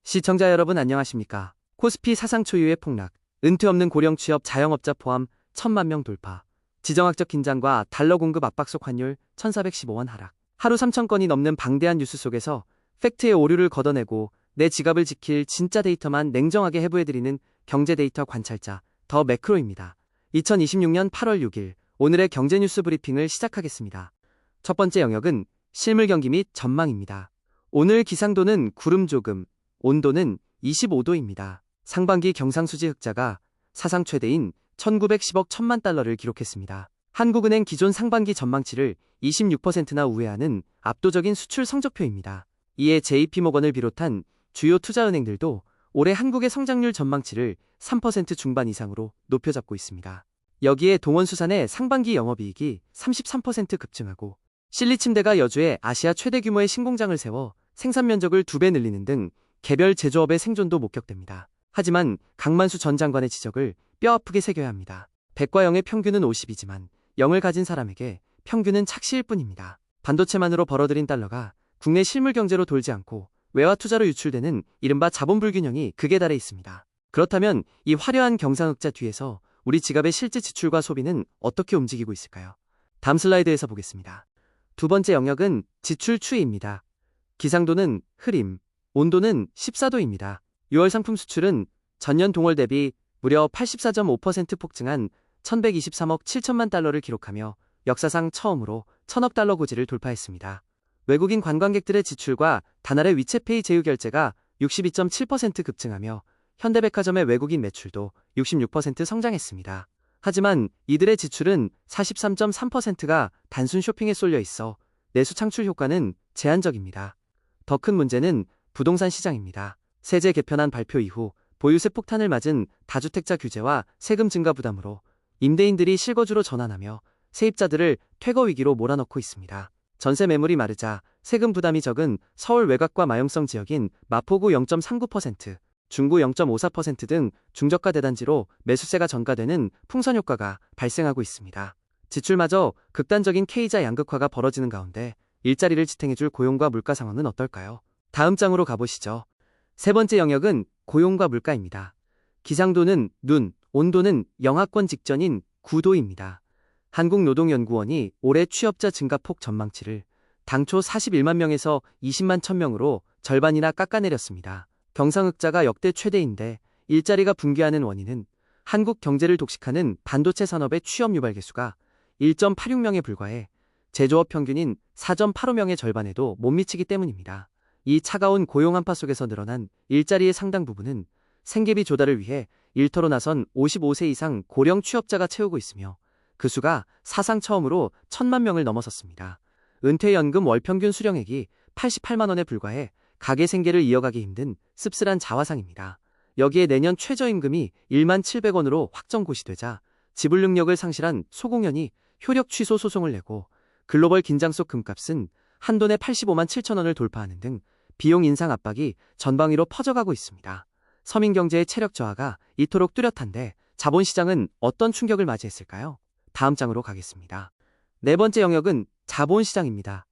시청자 여러분 안녕하십니까? 코스피 사상 초유의 폭락, 은퇴 없는 고령 취업 자영업자 포함 1,000만 명 돌파, 지정학적 긴장과 달러 공급 압박 속 환율 1,415원 하락, 하루 3,000건이 넘는 방대한 뉴스 속에서 팩트의 오류를 걷어내고 내 지갑을 지킬 진짜 데이터만 냉정하게 해부해드리는 경제 데이터 관찰자 더 매크로입니다. 2026년 8월 6일 오늘의 경제 뉴스 브리핑을 시작하겠습니다. 첫 번째 영역은 실물 경기 및 전망입니다. 오늘 기상도는 구름 조금, 온도는 25도입니다. 상반기 경상수지 흑자가 사상 최대인 1910억 1천만 달러를 기록했습니다. 한국은행 기존 상반기 전망치를 26%나 우회하는 압도적인 수출 성적표입니다. 이에 JP모건을 비롯한 주요 투자은행들도 올해 한국의 성장률 전망치를 3% 중반 이상으로 높여잡고 있습니다. 여기에 동원수산의 상반기 영업이익이 33% 급증하고 실리침대가 여주에 아시아 최대 규모의 신공장을 세워 생산 면적을 2배 늘리는 등 개별 제조업의 생존도 목격됩니다. 하지만 강만수 전 장관의 지적을 뼈아프게 새겨야 합니다. 100과 0의 평균은 50이지만 0을 가진 사람에게 평균은 착시일 뿐입니다. 반도체만으로 벌어들인 달러가 국내 실물 경제로 돌지 않고 외화 투자로 유출되는 이른바 자본 불균형이 극에 달해 있습니다. 그렇다면 이 화려한 경상흑자 뒤에서 우리 지갑의 실제 지출과 소비는 어떻게 움직이고 있을까요? 다음 슬라이드에서 보겠습니다. 두 번째 영역은 지출 추이입니다. 기상도는 흐림, 온도는 14도입니다. 6월 상품 수출은 전년 동월 대비 무려 84.5% 폭증한 1,123억 7천만 달러를 기록하며 역사상 처음으로 1,000억 달러 고지를 돌파했습니다. 외국인 관광객들의 지출과 단할의 위챗페이 제휴 결제가 62.7% 급증하며 현대백화점의 외국인 매출도 66% 성장했습니다. 하지만 이들의 지출은 43.3%가 단순 쇼핑에 쏠려 있어 내수 창출 효과는 제한적입니다. 더 큰 문제는 부동산 시장입니다. 세제 개편안 발표 이후 보유세 폭탄을 맞은 다주택자 규제와 세금 증가 부담으로 임대인들이 실거주로 전환하며 세입자들을 퇴거 위기로 몰아넣고 있습니다. 전세 매물이 마르자 세금 부담이 적은 서울 외곽과 마용성 지역인 마포구 0.39%, 중구 0.54% 등 중저가 대단지로 매수세가 전가되는 풍선 효과가 발생하고 있습니다. 지출마저 극단적인 K자 양극화가 벌어지는 가운데 일자리를 지탱해줄 고용과 물가 상황은 어떨까요? 다음 장으로 가보시죠. 세 번째 영역은 고용과 물가입니다. 기상도는 눈, 온도는 영하권 직전인 9도입니다. 한국노동연구원이 올해 취업자 증가폭 전망치를 당초 41만 명에서 20만 1,000명으로 절반이나 깎아내렸습니다. 경상흑자가 역대 최대인데 일자리가 붕괴하는 원인은 한국 경제를 독식하는 반도체 산업의 취업 유발 개수가 1.86명에 불과해 제조업 평균인 4.85명의 절반에도 못 미치기 때문입니다. 이 차가운 고용 한파 속에서 늘어난 일자리의 상당 부분은 생계비 조달을 위해 일터로 나선 55세 이상 고령 취업자가 채우고 있으며 그 수가 사상 처음으로 1,000만 명을 넘어섰습니다. 은퇴연금 월평균 수령액이 88만 원에 불과해 가계 생계를 이어가기 힘든 씁쓸한 자화상입니다. 여기에 내년 최저임금이 1만 700원으로 확정 고시되자 지불 능력을 상실한 소공연이 효력 취소 소송을 내고 글로벌 긴장 속 금값은 한돈에 85만 7천 원을 돌파하는 등 비용 인상 압박이 전방위로 퍼져가고 있습니다. 서민 경제의 체력 저하가 이토록 뚜렷한데 자본시장은 어떤 충격을 맞이했을까요? 다음 장으로 가겠습니다. 네 번째 영역은 자본시장입니다.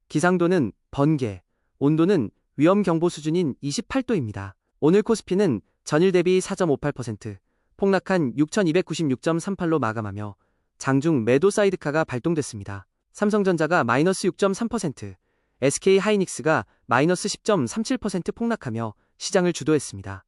기상도는 번개, 온도는 위험경보 수준인 28도입니다. 오늘 코스피는 전일 대비 4.58%, 폭락한 6,296.38로 마감하며 장중 매도 사이드카가 발동됐습니다. 삼성전자가 마이너스 6.3%, SK하이닉스가 마이너스 10.37% 폭락하며 시장을 주도했습니다.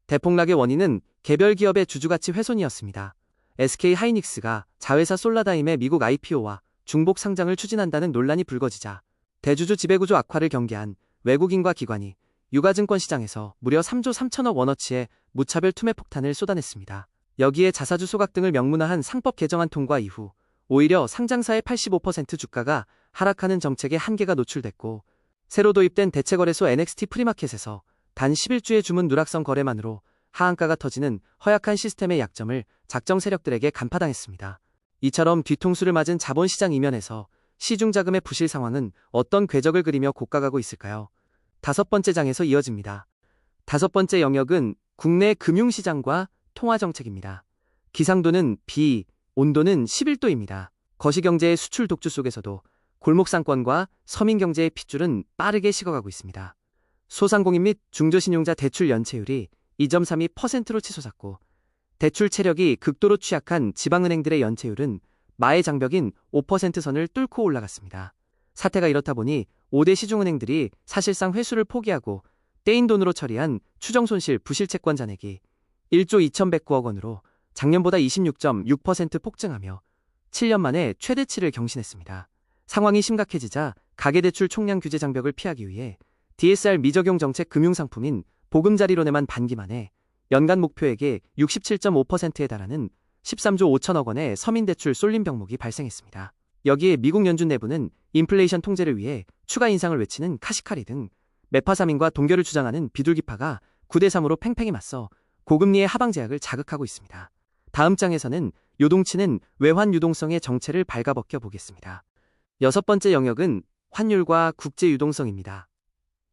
대폭락의 원인은 개별 기업의 주주가치 훼손이었습니다. SK하이닉스가 자회사 솔라다임의 미국 IPO와 중복 상장을 추진한다는 논란이 불거지자 대주주 지배구조 악화를 경계한 외국인과 기관이 유가증권 시장에서 무려 3조 3천억 원어치의 무차별 투매 폭탄을 쏟아냈습니다. 여기에 자사주 소각 등을 명문화한 상법 개정안 통과 이후 오히려 상장사의 85% 주가가 하락하는 정책의 한계가 노출됐고 새로 도입된 대체거래소 NXT 프리마켓에서 단 11주의 주문 누락성 거래만으로 하한가가 터지는 허약한 시스템의 약점을 작정 세력들에게 간파당했습니다. 이처럼 뒤통수를 맞은 자본시장 이면에서 시중자금의 부실 상황은 어떤 궤적을 그리며 고가가고 있을까요? 다섯 번째 장에서 이어집니다. 다섯 번째 영역은 국내 금융시장과 통화정책입니다. 기상도는 비, 온도는 11도입니다. 거시경제의 수출 독주 속에서도 골목상권과 서민경제의 핏줄은 빠르게 식어가고 있습니다. 소상공인 및 중저신용자 대출 연체율이 2.32%로 치솟았고 대출 체력이 극도로 취약한 지방은행들의 연체율은 마의 장벽인 5% 선을 뚫고 올라갔습니다. 사태가 이렇다 보니 5대 시중은행들이 사실상 회수를 포기하고 떼인 돈으로 처리한 추정손실 부실채권 잔액이 1조 2109억 원으로 작년보다 26.6% 폭증하며 7년 만에 최대치를 경신했습니다. 상황이 심각해지자 가계대출 총량 규제 장벽을 피하기 위해 DSR 미적용 정책 금융상품인 보금자리론에만 반기 만에 연간 목표액의 67.5%에 달하는 13조 5천억 원의 서민대출 쏠림 병목이 발생했습니다. 여기에 미국 연준 내부는 인플레이션 통제를 위해 추가 인상을 외치는 카시카리 등 매파사민과 동결을 주장하는 비둘기파가 9대3으로 팽팽히 맞서 고금리의 하방 제약을 자극하고 있습니다. 다음 장에서는 요동치는 외환 유동성의 정체를 발가벗겨 보겠습니다. 여섯 번째 영역은 환율과 국제 유동성입니다.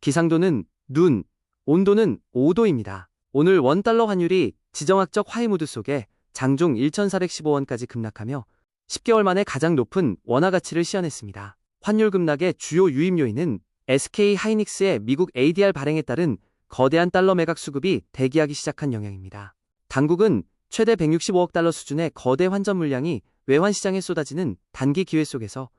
기상도는 눈, 온도는 5도입니다. 오늘 원달러 환율이 지정학적 하이무드 속에 장중 1,415원까지 급락하며 10개월 만에 가장 높은 원화 가치를 시현했습니다. 환율 급락의 주요 유입 요인은 SK 하이닉스의 미국 ADR 발행에 따른 거대한 달러 매각 수급이 대기하기 시작한 영향입니다. 당국은 최대 165억 달러 수준의 거대 환전 물량이 외환 시장에 쏟아지는 단기 기회 속에서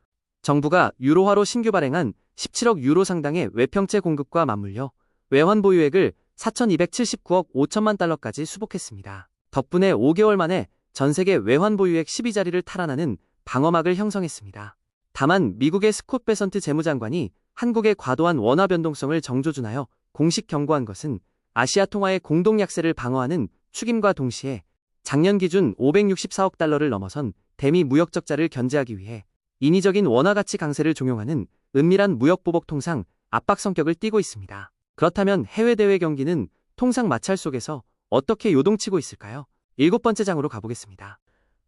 정부가 유로화로 신규 발행한 17억 유로 상당의 외평채 공급과 맞물려 외환 보유액을 4,279억 5천만 달러까지 수복했습니다. 덕분에 5개월 만에 전 세계 외환 보유액 12자리를 탈환하는 방어막을 형성했습니다. 다만 미국의 스콧 베선트 재무장관이 한국의 과도한 원화 변동성을 정조준하여 공식 경고한 것은 아시아 통화의 공동 약세를 방어하는 축임과 동시에 작년 기준 564억 달러를 넘어선 대미 무역 적자를 견제하기 위해 인위적인 원화 가치 강세를 종용하는 은밀한 무역 보복 통상 압박 성격을 띠고 있습니다. 그렇다면 해외 대외 경기는 통상 마찰 속에서 어떻게 요동치고 있을까요? 7번째 장으로 가보겠습니다.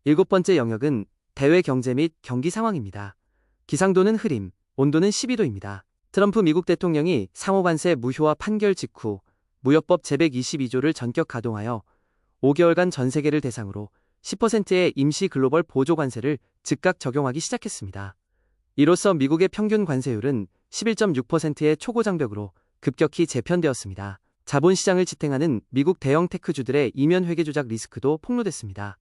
7번째 영역은 대외 경제 및 경기 상황입니다. 기상도는 흐림, 온도는 12도입니다. 트럼프 미국 대통령이 상호관세 무효화 판결 직후 무역법 제122조를 전격 가동하여 5개월간 전 세계를 대상으로 10%의 임시 글로벌 보조 관세를 즉각 적용하기 시작했습니다. 이로써 미국의 평균 관세율은 11.6%의 초고장벽으로 급격히 재편되었습니다. 자본시장을 지탱하는 미국 대형 테크주들의 이면 회계 조작 리스크도 폭로됐습니다.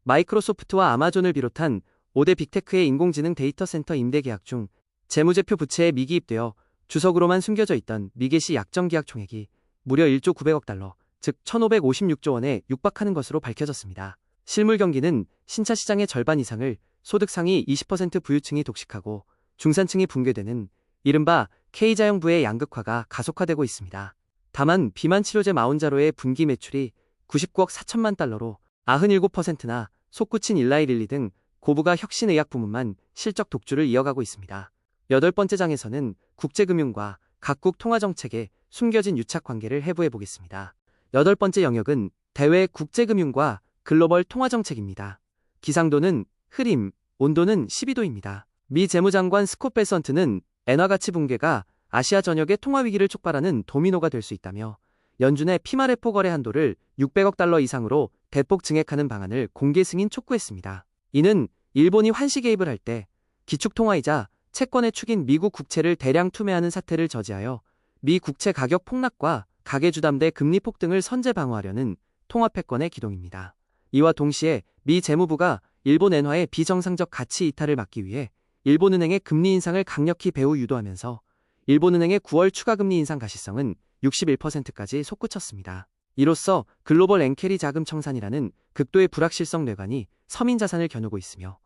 마이크로소프트와 아마존을 비롯한 5대 빅테크의 인공지능 데이터 센터 임대 계약 중 재무제표 부채에 미기입되어 주석으로만 숨겨져 있던 미개시 약정 계약 총액이 무려 1조 900억 달러, 즉 1,556조 원에 육박하는 것으로 밝혀졌습니다. 실물 경기는 신차 시장의 절반 이상을 소득 상위 20% 부유층이 독식하고 중산층이 붕괴되는 이른바 K자형부의 양극화가 가속화되고 있습니다. 다만 비만 치료제 마운자로의 분기 매출이 99억 4천만 달러로 97%나 솟구친 일라이릴리 등 고부가 혁신의약 부문만 실적 독주를 이어가고 있습니다. 8번째 장에서는 국제금융과 각국 통화정책의 숨겨진 유착 관계를 해부해 보겠습니다. 8번째 영역은 대외 국제금융과 글로벌 통화정책입니다. 기상도는 흐림, 온도는 12도입니다. 미 재무장관 스콧 베선트는 엔화 가치 붕괴가 아시아 전역의 통화 위기를 촉발하는 도미노가 될 수 있다며 연준의 피마 레포 거래 한도를 600억 달러 이상으로 대폭 증액하는 방안을 공개 승인 촉구했습니다. 이는 일본이 환시 개입을 할 때 기축통화이자 채권의 축인 미국 국채를 대량 투매하는 사태를 저지하여 미 국채 가격 폭락과 가계주담대 금리 폭등을 선제 방어하려는 통화 패권의 기동입니다. 이와 동시에 미 재무부가 일본 엔화의 비정상적 가치 이탈을 막기 위해 일본은행의 금리 인상을 강력히 배후 유도하면서 일본은행의 9월 추가금리 인상 가시성은 61%까지 솟구쳤습니다. 이로써 글로벌 엔캐리 자금 청산이라는 극도의 불확실성 뇌관이 서민 자산을 겨누고 있으며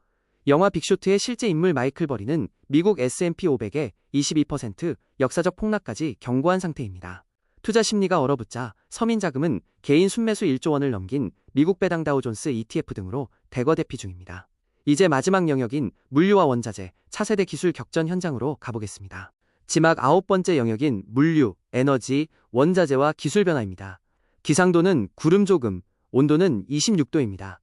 영화 빅쇼트의 실제 인물 마이클 버리는 미국 S&P 500의 22% 역사적 폭락까지 경고한 상태입니다. 투자 심리가 얼어붙자 서민 자금은 개인 순매수 1조 원을 넘긴 미국 배당 다우존스 ETF 등으로 대거 대피 중입니다. 이제 마지막 영역인 물류와 원자재, 차세대 기술 격전 현장으로 가보겠습니다. 지막 9번째 영역인 물류, 에너지, 원자재와 기술 변화입니다. 기상도는 구름 조금, 온도는 26도입니다.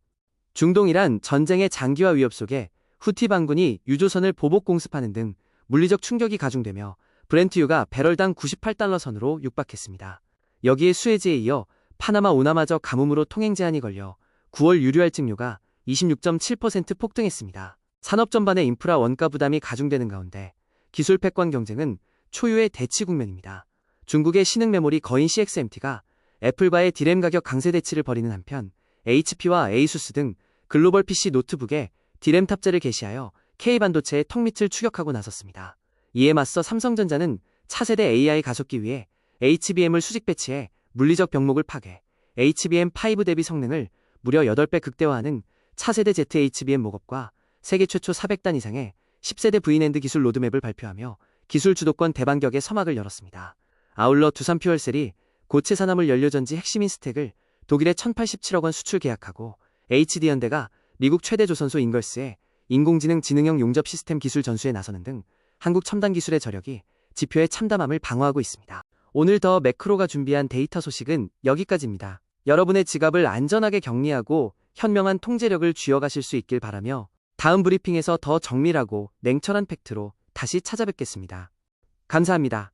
중동이란 전쟁의 장기화 위협 속에 후티 반군이 유조선을 보복 공습하는 등 물리적 충격이 가중되며 브렌트유가 배럴당 98달러 선으로 육박했습니다. 여기에 수에즈에 이어 파나마 운하마저 가뭄으로 통행 제한이 걸려 9월 유류 할증료가 26.7% 폭등했습니다. 산업 전반의 인프라 원가 부담이 가중되는 가운데 기술 패권 경쟁은 초유의 대치 국면입니다. 중국의 신흥 메모리 거인 CXMT가 애플과의 디램 가격 강세 대치를 벌이는 한편 HP와 ASUS 등 글로벌 PC 노트북에 디램 탑재를 개시하여 K반도체의 턱밑을 추격하고 나섰습니다. 이에 맞서 삼성전자는 차세대 AI 가속기 위해 HBM을 수직 배치해 물리적 병목을 파괴, HBM5 대비 성능을 무려 8배 극대화하는 차세대 ZHBM 목업과 세계 최초 400단 이상의 10세대 V낸드 기술 로드맵을 발표하며 기술 주도권 대반격의 서막을 열었습니다. 아울러 두산 퓨얼셀이 고체 산화물 연료전지 핵심인 스택을 독일에 1087억 원 수출 계약하고 HD현대가 미국 최대 조선소 인걸스에 인공지능 지능형 용접 시스템 기술 전수에 나서는 등 한국 첨단 기술의 저력이 지표의 참담함을 방어하고 있습니다. 오늘 더 매크로가 준비한 데이터 소식은 여기까지입니다. 여러분의 지갑을 안전하게 격리하고 현명한 통제력을 쥐어가실 수 있길 바라며 다음 브리핑에서 더 정밀하고 냉철한 팩트로 다시 찾아뵙겠습니다. 감사합니다.